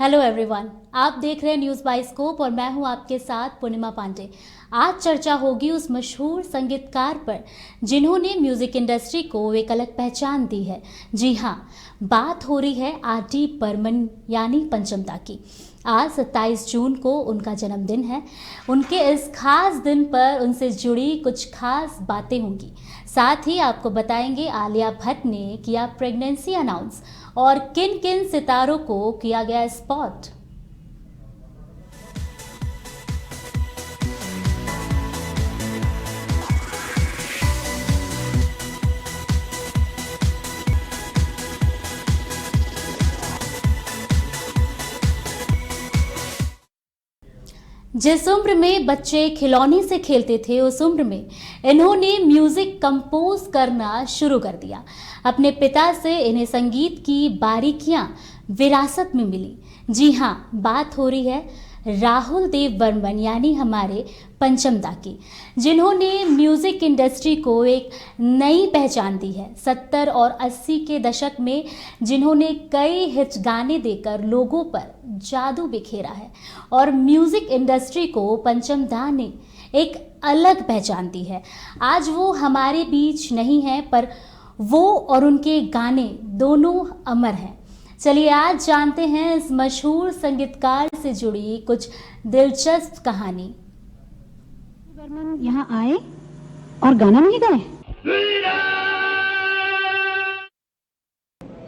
Hello everyone, आप देख रहे हैं न्यूज़ बाइस्कोप और मैं हूं आपके साथ पूर्णिमा पांडे। आज चर्चा होगी उस मशहूर संगीतकार पर जिन्होंने म्यूजिक इंडस्ट्री को एक अलग पहचान दी है। जी हां, बात हो रही है आर.डी. बर्मन यानी पंचम दा की। आज 27 जून को उनका जन्मदिन है। उनके इस खास दिन पर उनसे जुड़ी कुछ खास बातें होंगी। साथ ही आपको बताएंगे आलिया भट्ट ने किया प्रेगनेंसी अनाउंस और किन किन सितारों को किया गया स्पॉट। जिस उम्र में बच्चे खिलौने से खेलते थे उस उम्र में इन्होंने म्यूजिक कंपोज करना शुरू कर दिया। अपने पिता से इन्हें संगीत की बारीकियां विरासत में मिली। जी हाँ, बात हो रही है राहुल देव बर्मन यानी हमारे पंचम दा की, जिन्होंने म्यूजिक इंडस्ट्री को एक नई पहचान दी है। 70 और 80 के दशक में जिन्होंने कई हिट गाने देकर लोगों पर जादू बिखेरा है और म्यूजिक इंडस्ट्री को पंचम दा ने एक अलग पहचान दी है। आज वो हमारे बीच नहीं है, पर वो और उनके गाने दोनों अमर हैं। चलिए आज जानते हैं इस मशहूर संगीतकार से जुड़ी कुछ दिलचस्प कहानी। बर्मन यहाँ आए और गाना नहीं गाए।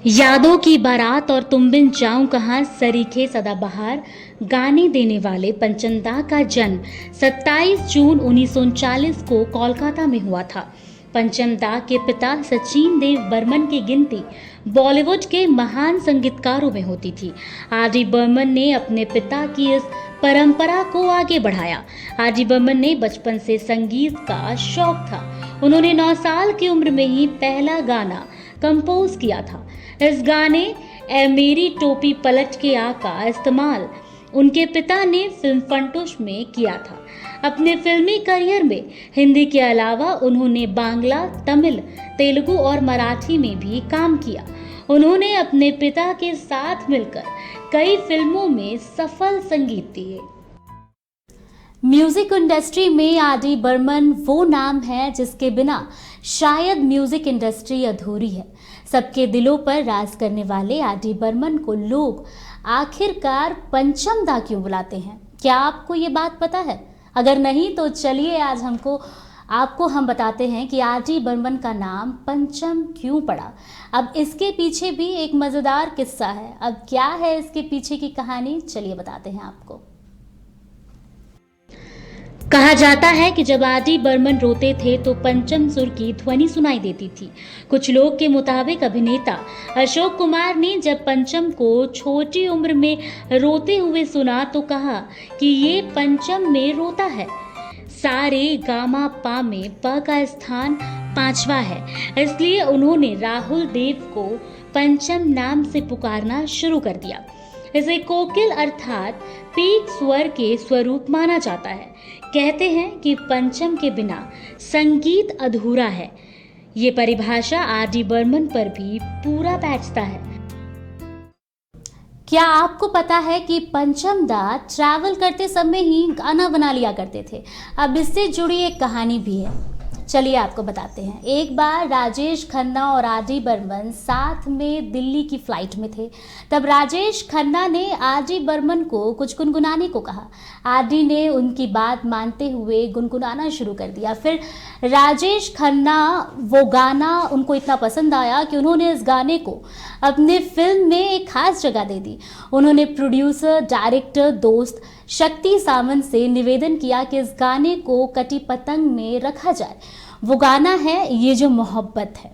यादों की बारात और तुम बिन जाऊं कहां सरीखे सदाबहार गाने देने वाले पंचम दा का जन्म 27 जून 1939 को कोलकाता में हुआ था। पंचम दा के पिता सचिन देव बर्मन की गिनती बॉलीवुड के महान संगीतकारों में होती थी। आर.डी. बर्मन ने अपने पिता की इस परंपरा को आगे बढ़ाया। आर.डी. बर्मन ने बचपन से संगीत का शौक था। उन्होंने 9 साल की उम्र में ही पहला गाना कंपोज किया था। इस गाने ए मेरी टोपी पलट के आ का इस्तेमाल उनके पिता ने फिल्म फंटूश में किया था। अपने फिल्मी करियर में हिंदी के अलावा उन्होंने बांग्ला, तमिल, तेलुगु और मराठी में भी काम किया। उन्होंने अपने पिता के साथ मिलकर कई फिल्मों में सफल संगीत दिए। म्यूजिक इंडस्ट्री में आर.डी. बर्मन वो नाम है जिसके बिना शायद म्यूजिक इंडस्ट्री अधूरी है। सबके दिलों पर राज करने वाले आर.डी. बर्मन को लोग आखिरकार पंचम दा क्यों बुलाते हैं? क्या आपको ये बात पता है? अगर नहीं तो चलिए आज आपको हम बताते हैं कि आर.डी. बर्मन का नाम पंचम क्यों पड़ा। अब इसके पीछे भी एक मजेदार किस्सा है। अब क्या है इसके पीछे की कहानी, चलिए बताते हैं आपको। कहा जाता है कि जब आर.डी. बर्मन रोते थे तो पंचम सुर की ध्वनि सुनाई देती थी। कुछ लोग के मुताबिक अभिनेता अशोक कुमार ने जब पंचम को छोटी उम्र में रोते हुए सुना तो कहा कि ये पंचम में रोता है। सारे गामा पा में प का स्थान 5वां है, इसलिए उन्होंने राहुल देव को पंचम नाम से पुकारना शुरू कर दिया। इसे कोकिल अर्थात पीक स्वर के स्वरूप माना जाता है। कहते हैं कि पंचम के बिना संगीत अधूरा है। ये परिभाषा आर.डी. बर्मन पर भी पूरा बैठता है। क्या आपको पता है कि पंचम दा ट्रैवल करते समय ही गाना बना लिया करते थे? अब इससे जुड़ी एक कहानी भी है, चलिए आपको बताते हैं। एक बार राजेश खन्ना और आर.डी. बर्मन साथ में दिल्ली की फ्लाइट में थे। तब राजेश खन्ना ने आर.डी. बर्मन को कुछ गुनगुनाने को कहा। आर.डी. ने उनकी बात मानते हुए गुनगुनाना शुरू कर दिया। फिर राजेश खन्ना वो गाना उनको इतना पसंद आया कि उन्होंने इस गाने को अपने फिल्म में एक खास जगह दे दी। उन्होंने प्रोड्यूसर, डायरेक्टर, दोस्त शक्ति सावंत से निवेदन किया कि इस गाने को कटी पतंग में रखा जाए। वो गाना है ये जो मोहब्बत है,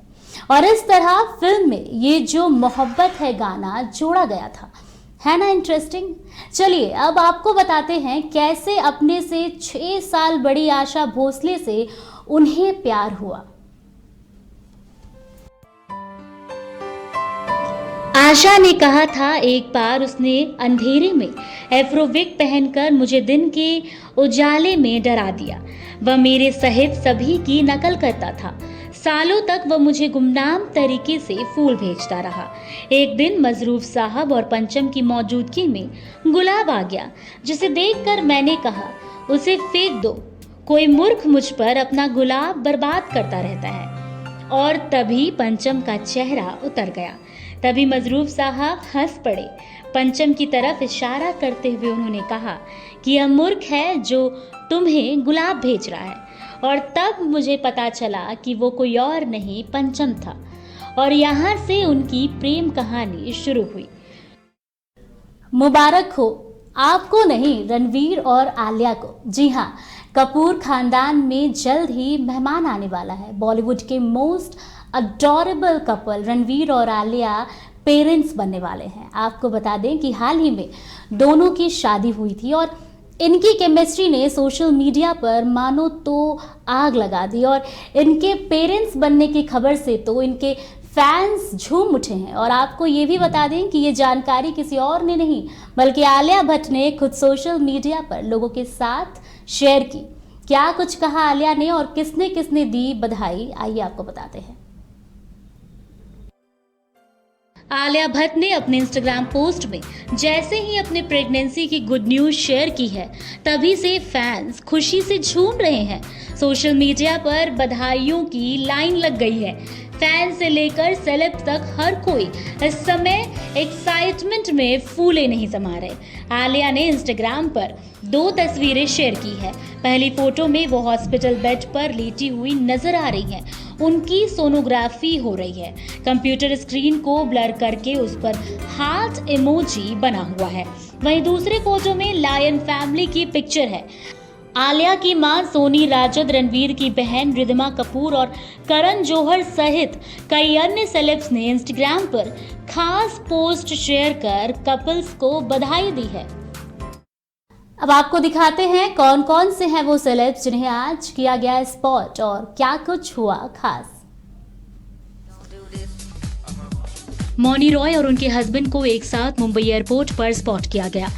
और इस तरह फिल्म में ये जो मोहब्बत है गाना जोड़ा गया था। है ना इंटरेस्टिंग? चलिए अब आपको बताते हैं कैसे अपने से 6 साल बड़ी आशा भोसले से उन्हें प्यार हुआ। आशा ने कहा था एक बार उसने अंधेरे में एफ्रोविक पहनकर मुझे दिन के उजाले में डरा दिया। वह मेरे सहित सभी की नकल करता था। सालों तक वह मुझे गुमनाम तरीके से फूल भेजता रहा। एक दिन मजरूफ साहब और पंचम की मौजूदगी में गुलाब आ गया, जिसे देखकर मैंने कहा, उसे फेंक दो, कोई मूर्ख मुझ पर अपना गुलाब बर्बाद करता रहता है। और तभी पंचम का चेहरा उतर गया। तभी मजरूफ साहब हंस पड़े। पंचम की तरफ इशारा करते हुए उन्होंने कहा कि यह मूर्ख है जो तुम्हें गुलाब भेज रहा है। और तब मुझे पता चला कि वो कोई और नहीं, पंचम था। और यहाँ से उनकी प्रेम कहानी शुरू हुई। मुबारक हो आपको नहीं, रणवीर और आलिया को। जी हाँ, कपूर खानदान में जल्द ही मेहमान आने वाला है। बॉलीवुड के मोस्ट अडोरेबल कपल रणवीर और आलिया पेरेंट्स बनने वाले हैं। आपको बता दें कि हाल ही में दोनों की शादी हुई थी और इनकी केमिस्ट्री ने सोशल मीडिया पर मानो तो आग लगा दी। और इनके पेरेंट्स बनने की खबर से तो इनके फैंस झूम उठे हैं। और आपको ये भी बता दें कि ये जानकारी किसी और ने नहीं बल्कि आलिया भट्ट ने खुद सोशल मीडिया पर लोगों के साथ शेयर की। क्या कुछ कहा आलिया ने और किसने किसने दी बधाई, आइए आपको बताते हैं। आलिया भट्ट ने अपने इंस्टाग्राम पोस्ट में जैसे ही अपने प्रेगनेंसी की गुड न्यूज शेयर की है, तभी से फैंस खुशी से झूम रहे हैं। सोशल मीडिया पर बधाइयों की लाइन लग गई है। फैंस से लेकर सेलेब तक हर कोई इस समय एक्साइटमेंट में फूले नहीं समा रहे। आलिया ने इंस्टाग्राम पर 2 तस्वीरें शेयर की है। पहली फोटो में वो हॉस्पिटल बेड पर लेटी हुई नजर आ रही हैं। उनकी सोनोग्राफी हो रही है। कंप्यूटर स्क्रीन को ब्लर करके उस पर हार्ट इमोजी बना हुआ है। वहीं दूसरे फोटो में लायन फैमिली की पिक्चर है। आलिया की मां सोनी राजद, रणवीर की बहन रिद्धिमा कपूर और करण जौहर सहित कई अन्य सेलेब्स ने इंस्टाग्राम पर खास पोस्ट शेयर कर कपल्स को बधाई दी है। अब आपको दिखाते हैं कौन कौन से हैं वो सेलेब्स जिन्हें आज किया गया स्पॉट और क्या कुछ हुआ खास। मौनी रॉय और उनके हस्बैंड को एक साथ मुंबई एयरपोर्ट पर स्पॉट किया गया।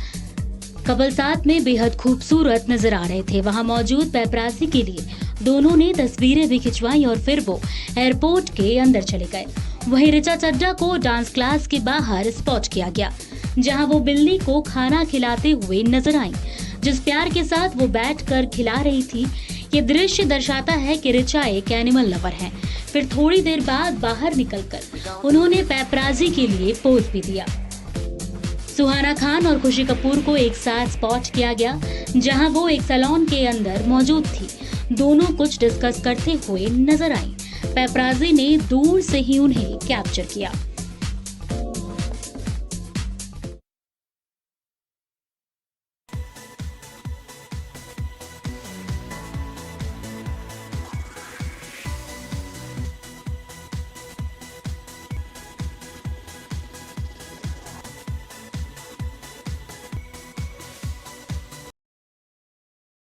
कपल साथ में बेहद खूबसूरत नजर आ रहे थे। वहां मौजूद पेपराजी के लिए दोनों ने तस्वीरें भी खिंचवाई और फिर वो एयरपोर्ट के अंदर चले गए। वहीं ऋचा चड्ढा को डांस क्लास के बाहर स्पॉट किया गया, जहां वो बिल्ली को खाना खिलाते हुए नजर आई। जिस प्यार के साथ वो बैठकर खिला रही थी, ये दृश्य दर्शाता है कि ऋचा एक एनिमल लवर है। फिर थोड़ी देर बाद बाहर निकलकर उन्होंने पेपराजी के लिए पोज भी दिया। सुहाना खान और खुशी कपूर को एक साथ स्पॉट किया गया, जहां वो एक सैलून के अंदर मौजूद थी। दोनों कुछ डिस्कस करते हुए नजर आई। पेपराजी ने दूर से ही उन्हें कैप्चर किया।